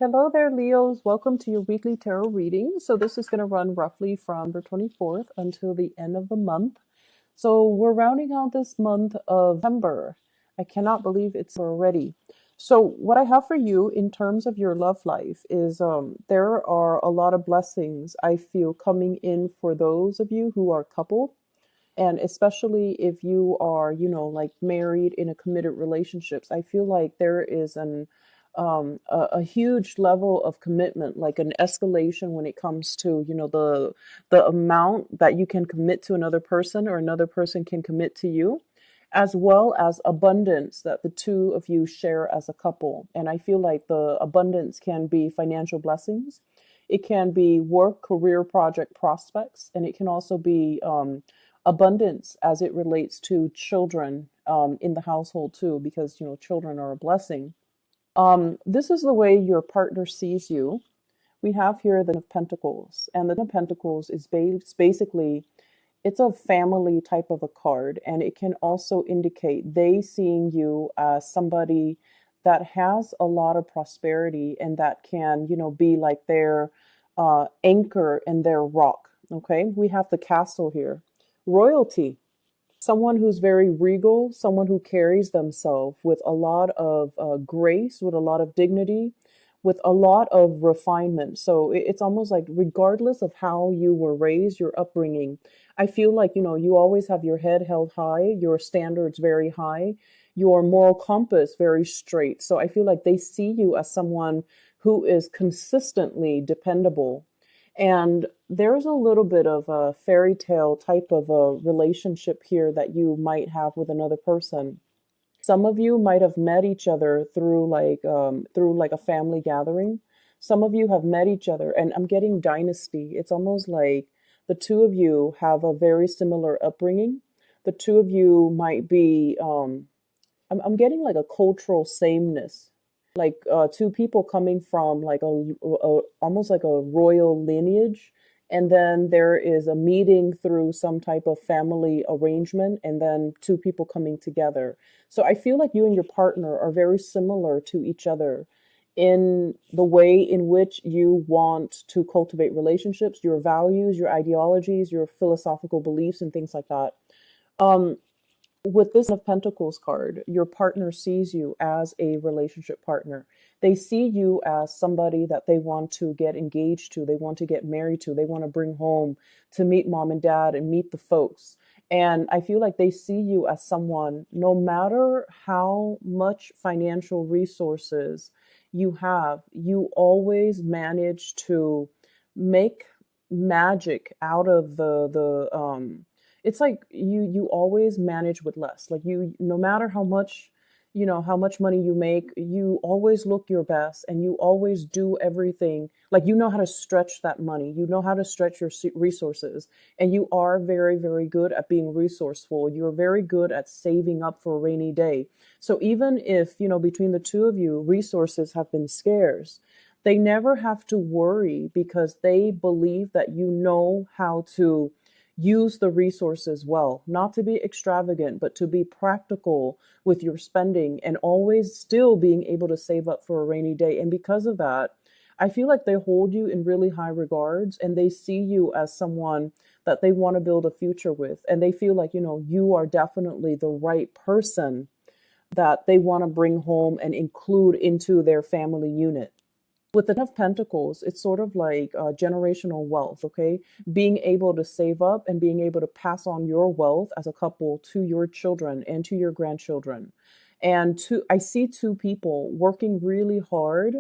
Hello there, Leos. Welcome to your weekly tarot reading. So, this is going to run roughly from the 24th until the end of the month. So, we're rounding out this month of September. I cannot believe it's already. So, what I have for you in terms of your love life is there are a lot of blessings I feel coming in for those of you who are coupled. And especially if you are, like married in a committed relationships, I feel like there is a huge level of commitment, like an escalation when it comes to, the amount that you can commit to another person or another person can commit to you, as well as abundance that the two of you share as a couple. And I feel like the abundance can be financial blessings. It can be work, career, project prospects, and it can also be abundance as it relates to children in the household too, because children are a blessing. This is the way your partner sees you. We have here the Ten of Pentacles, and the Ten of Pentacles is basically it's a family type of a card, and it can also indicate they seeing you as somebody that has a lot of prosperity and that can be like their anchor and their rock. Okay, we have the Castle here, royalty, someone who's very regal, someone who carries themselves with a lot of grace, with a lot of dignity, with a lot of refinement. So it's almost like, regardless of how you were raised, your upbringing, I feel like, you always have your head held high, your standards very high, your moral compass very straight. So I feel like they see you as someone who is consistently dependable. And there's a little bit of a fairy tale type of a relationship here that you might have with another person. Some of you might have met each other through like a family gathering. Some of you have met each other, and I'm getting dynasty. It's almost like the two of you have a very similar upbringing. The two of you might be I'm getting like a cultural sameness, like two people coming from like a almost like a royal lineage, and then there is a meeting through some type of family arrangement, and then two people coming together. So I feel like you and your partner are very similar to each other in the way in which you want to cultivate relationships, your values, your ideologies, your philosophical beliefs, and things like that. um with this of Pentacles card, your partner sees you as a relationship partner. They see you as somebody that they want to get engaged to, they want to get married to, they want to bring home to meet mom and dad and meet the folks. And I feel like they see you as someone, no matter how much financial resources you have, you always manage to make magic out of the it's like you always manage with less. Like, you, no matter how much, how much money you make, you always look your best, and you always do everything, like, you know how to stretch that money, you know how to stretch your resources, and you are very, very good at being resourceful. You're very good at saving up for a rainy day. So even if, between the two of you, resources have been scarce, they never have to worry, because they believe that you know how to use the resources well, not to be extravagant, but to be practical with your spending, and always still being able to save up for a rainy day. And because of that, I feel like they hold you in really high regards, and they see you as someone that they want to build a future with. And they feel like, you are definitely the right person that they want to bring home and include into their family unit. With the Ten of Pentacles, it's sort of like generational wealth, okay? Being able to save up and being able to pass on your wealth as a couple to your children and to your grandchildren. And I see two people working really hard.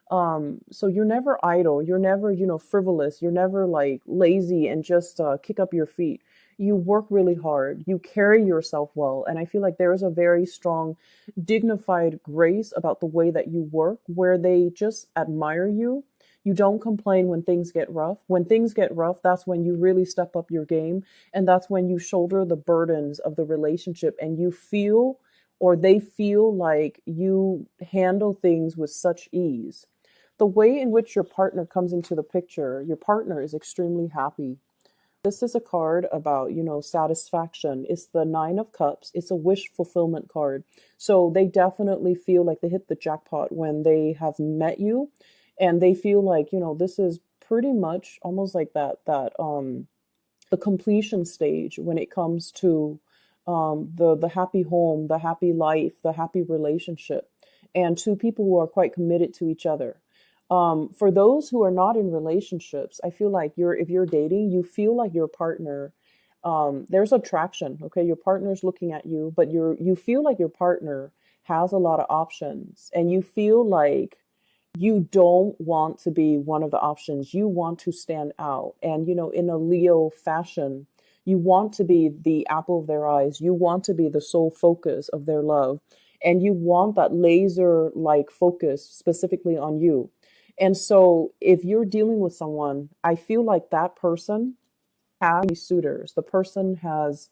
So you're never idle. You're never, frivolous. You're never like lazy and just kick up your feet. You work really hard. You carry yourself well. And I feel like there is a very strong, dignified grace about the way that you work, where they just admire you. You don't complain when things get rough. When things get rough, that's when you really step up your game. And that's when you shoulder the burdens of the relationship, and you feel, or they feel, like you handle things with such ease. The way in which your partner comes into the picture, your partner is extremely happy. This is a card about, satisfaction. It's the Nine of Cups. It's a wish fulfillment card. So they definitely feel like they hit the jackpot when they have met you. and they feel like, this is pretty much almost like that the completion stage when it comes to the happy home, the happy life, the happy relationship, and two people who are quite committed to each other. For those who are not in relationships, I feel like if you're dating, you feel like your partner. There's attraction. Okay, your partner's looking at you, but you feel like your partner has a lot of options, and you feel like you don't want to be one of the options. You want to stand out. And, in a Leo fashion, you want to be the apple of their eyes. You want to be the sole focus of their love. And you want that laser like focus specifically on you. And so if you're dealing with someone, I feel like that person has suitors. The person has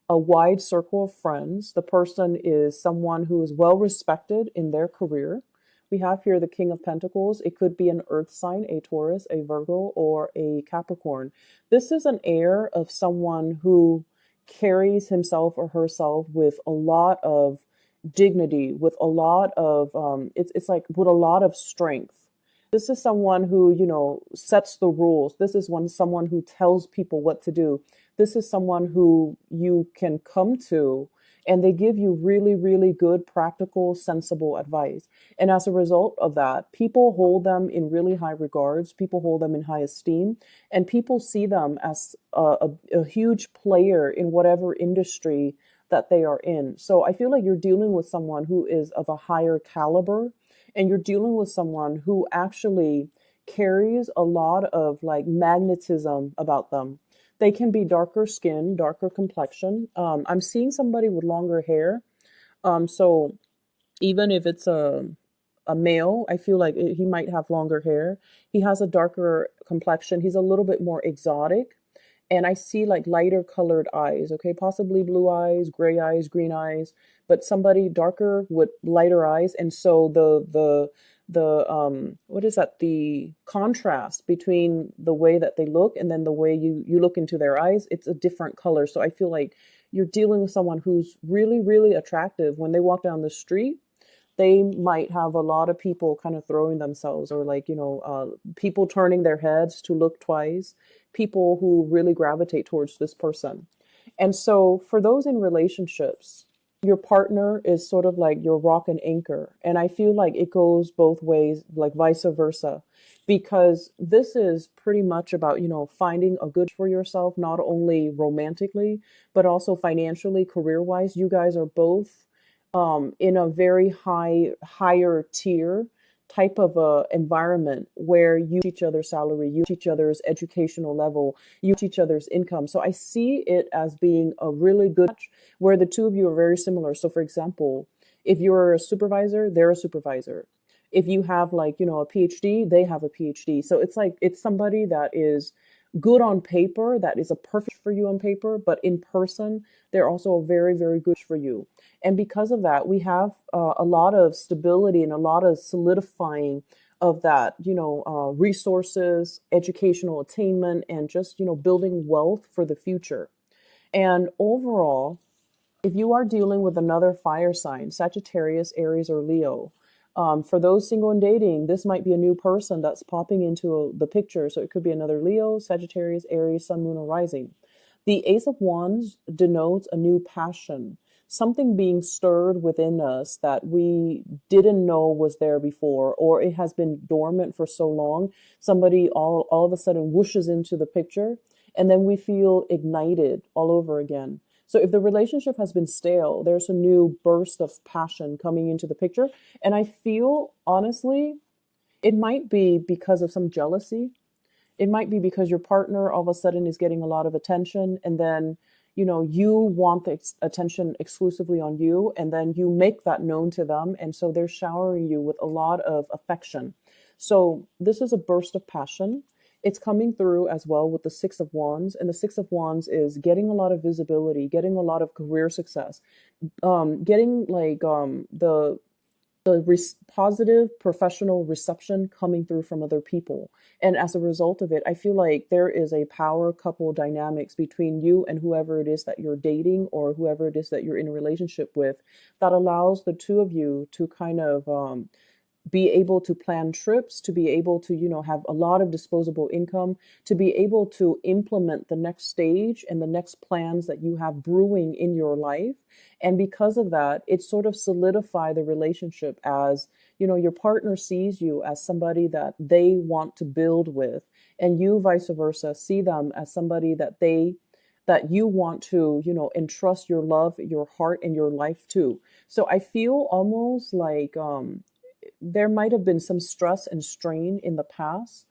a wide circle of friends. The person is someone who is well respected in their career. We have here the King of Pentacles. It could be an earth sign, a Taurus, a Virgo, or a Capricorn. This is an air of someone who carries himself or herself with a lot of dignity, with a lot of, it's like with a lot of strength. This is someone who, sets the rules. This is someone who tells people what to do. This is someone who you can come to and they give you really, really good, practical, sensible advice. And as a result of that, people hold them in really high regards. People hold them in high esteem, and people see them as a huge player in whatever industry that they are in. So I feel like you're dealing with someone who is of a higher caliber, and you're dealing with someone who actually carries a lot of like magnetism about them. They can be darker skin, darker complexion. I'm seeing somebody with longer hair. So even if it's a male, I feel like he might have longer hair. He has a darker complexion. He's a little bit more exotic. And I see like lighter colored eyes, okay, possibly blue eyes, gray eyes, green eyes, but somebody darker with lighter eyes. And so the what is that? The contrast between the way that they look and then the way you look into their eyes, it's a different color. So I feel like you're dealing with someone who's really, really attractive. When they walk down the street, they might have a lot of people kind of throwing themselves, or like, people turning their heads to look twice, people who really gravitate towards this person. And so for those in relationships, your partner is sort of like your rock and anchor. And I feel like it goes both ways, like vice versa, because this is pretty much about, finding a good for yourself, not only romantically, but also financially, career wise. You guys are both in a very higher tier type of a environment where you each other's salary, you each other's educational level, you each other's income. So I see it as being a really good match where the two of you are very similar. So for example, if you're a supervisor, they're a supervisor. If you have like, a PhD, they have a PhD. So it's like it's somebody that is good on paper, that is a perfect for you on paper, but in person, they're also a very, very good for you. And because of that, we have a lot of stability and a lot of solidifying of that, resources, educational attainment, and just, building wealth for the future. And overall, if you are dealing with another fire sign, Sagittarius, Aries, or Leo, for those single and dating, this might be a new person that's popping into the picture. So it could be another Leo, Sagittarius, Aries, Sun, Moon, or Rising. The Ace of Wands denotes a new passion, something being stirred within us that we didn't know was there before, or it has been dormant for so long. Somebody all of a sudden whooshes into the picture, and then we feel ignited all over again. So if the relationship has been stale, there's a new burst of passion coming into the picture. And I feel, honestly, it might be because of some jealousy. It might be because your partner all of a sudden is getting a lot of attention, and then, you want the attention exclusively on you, and then you make that known to them. And so they're showering you with a lot of affection. So this is a burst of passion. It's coming through as well with the Six of Wands. And the Six of Wands is getting a lot of visibility, getting a lot of career success, getting like the positive professional reception coming through from other people. And as a result of it, I feel like there is a power couple dynamics between you and whoever it is that you're dating or whoever it is that you're in a relationship with that allows the two of you to kind of be able to plan trips, to be able to, have a lot of disposable income, to be able to implement the next stage and the next plans that you have brewing in your life. And because of that, it sort of solidify the relationship as, your partner sees you as somebody that they want to build with, and you vice versa see them as somebody that you want to, entrust your love, your heart, and your life to. So I feel almost like there might have been some stress and strain in the past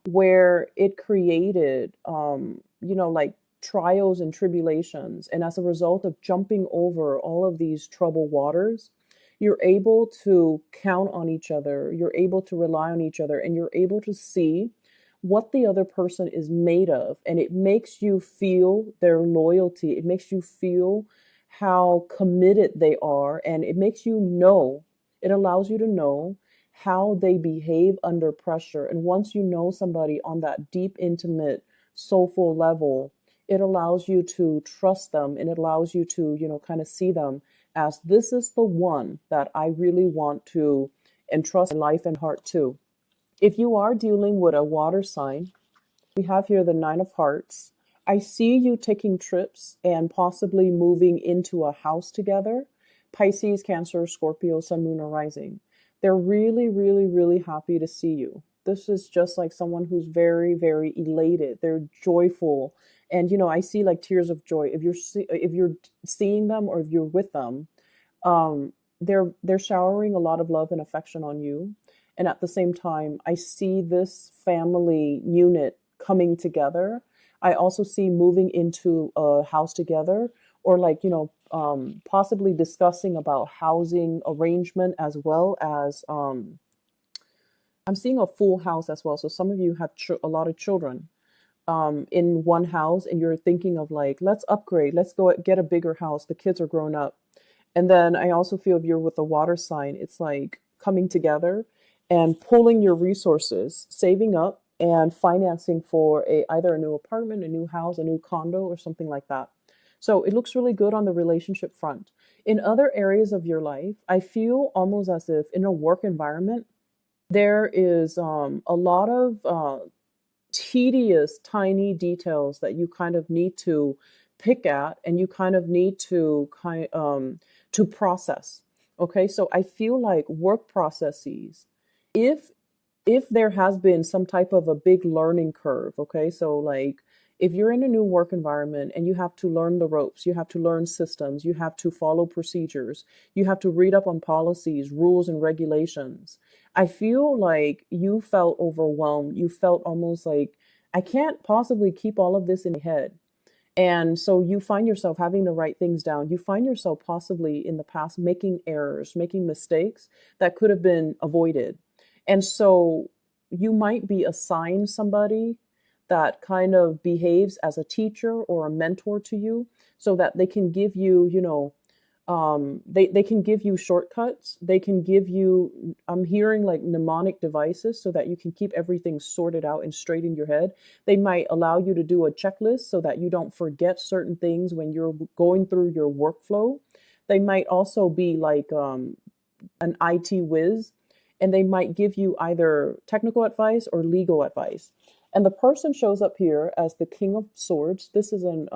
where it created, like trials and tribulations. And as a result of jumping over all of these troubled waters, you're able to count on each other, you're able to rely on each other, and you're able to see what the other person is made of. And it makes you feel their loyalty, it makes you feel how committed they are, and it makes you know, it allows you to know how they behave under pressure. And once you know somebody on that deep, intimate, soulful level, it allows you to trust them, and it allows you to, kind of see them as this is the one that I really want to entrust my life and heart to. If you are dealing with a water sign, we have here the Nine of Hearts. I see you taking trips and possibly moving into a house together. Pisces, Cancer, Scorpio, Sun, Moon, or Rising. They're really, really, really happy to see you. This is just like someone who's very, very elated. They're joyful. And, I see like tears of joy. If you're seeing them or if you're with them, they're showering a lot of love and affection on you. And at the same time, I see this family unit coming together. I also see moving into a house together, or like, possibly discussing about housing arrangement, as well as I'm seeing a full house as well. So some of you have a lot of children in one house, and you're thinking of like, let's upgrade, let's go get a bigger house. The kids are grown up. And then I also feel if you're with a water sign, it's like coming together and pulling your resources, saving up and financing for either a new apartment, a new house, a new condo, or something like that. So it looks really good on the relationship front. In other areas of your life, I feel almost as if in a work environment, there is a lot of tedious, tiny details that you kind of need to pick at, and you kind of need to process. Okay, so I feel like work processes, if there has been some type of a big learning curve, okay, so like if you're in a new work environment and you have to learn the ropes, you have to learn systems, you have to follow procedures, you have to read up on policies, rules, and regulations. I feel like you felt overwhelmed. You felt almost like, I can't possibly keep all of this in my head. And so you find yourself having to write things down. You find yourself possibly in the past making errors, making mistakes that could have been avoided. And so you might be assigned somebody that kind of behaves as a teacher or a mentor to you, so that they can give you, they can give you shortcuts. They can give you, I'm hearing like mnemonic devices so that you can keep everything sorted out and straight in your head. They might allow you to do a checklist so that you don't forget certain things when you're going through your workflow. They might also be like an IT whiz, and they might give you either technical advice or legal advice. And the person shows up here as the King of Swords. This is an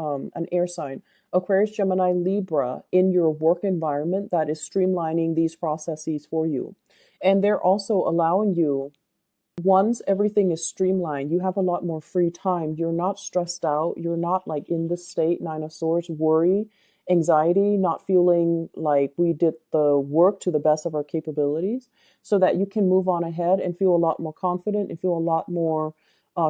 air sign, Aquarius, Gemini, Libra, in your work environment that is streamlining these processes for you. And they're also allowing you, once everything is streamlined, you have a lot more free time. You're not stressed out. You're not like in this state, Nine of Swords, worry, anxiety, not feeling like we did the work to the best of our capabilities, so that you can move on ahead and feel a lot more confident and feel a lot more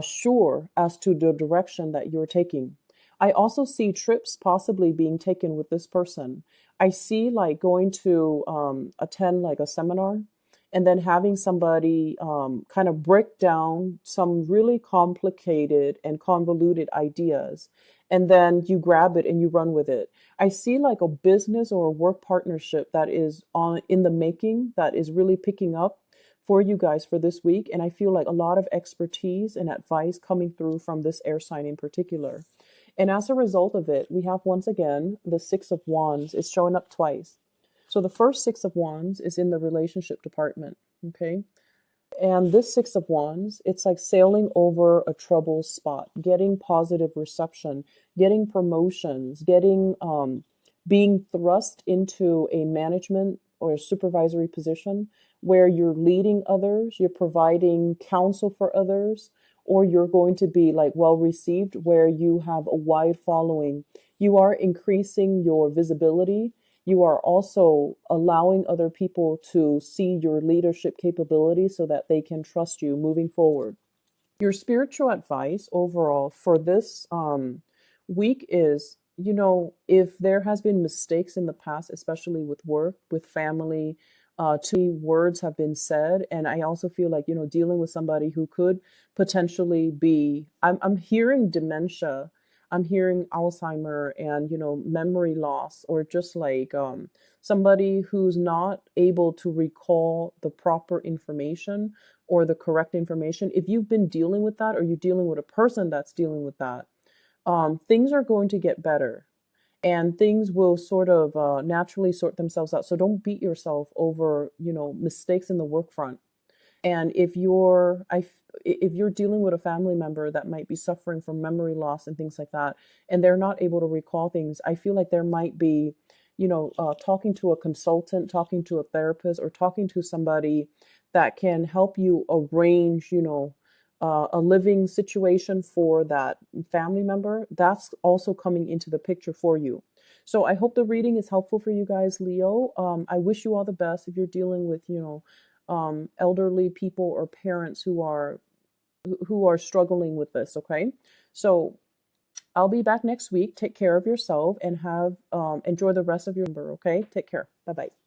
sure as to the direction that you're taking. I also see trips possibly being taken with this person. I see like going to attend like a seminar, and then having somebody kind of break down some really complicated and convoluted ideas, and then you grab it and you run with it. I see like a business or a work partnership that is on in the making, that is really picking up for you guys for this week. And I feel like a lot of expertise and advice coming through from this air sign in particular. And as a result of it, we have once again the Six of Wands is showing up twice. So the first Six of Wands is in the relationship department. Okay. And this Six of Wands, it's like sailing over a troubled spot, getting positive reception, getting promotions, getting being thrust into a management or a supervisory position where you're leading others, you're providing counsel for others, or you're going to be like well received where you have a wide following. You are increasing your visibility. You are also allowing other people to see your leadership capability so that they can trust you moving forward. Your spiritual advice overall for this week is, if there has been mistakes in the past, especially with work, with family, too many words have been said. And I also feel like, dealing with somebody who could potentially be, I'm hearing dementia, I'm hearing Alzheimer and, memory loss, or just like somebody who's not able to recall the proper information or the correct information. If you've been dealing with that, or you're dealing with a person that's dealing with that, things are going to get better, and things will sort of naturally sort themselves out. So don't beat yourself over, mistakes in the work front. And if you're dealing with a family member that might be suffering from memory loss and things like that, and they're not able to recall things, I feel like there might be, talking to a consultant, talking to a therapist, or talking to somebody that can help you arrange, a living situation for that family member. That's also coming into the picture for you. So I hope the reading is helpful for you guys, Leo. I wish you all the best if you're dealing with, elderly people or parents who are struggling with this. Okay, so I'll be back next week. Take care of yourself and have enjoy the rest of your number. Okay, take care. Bye bye.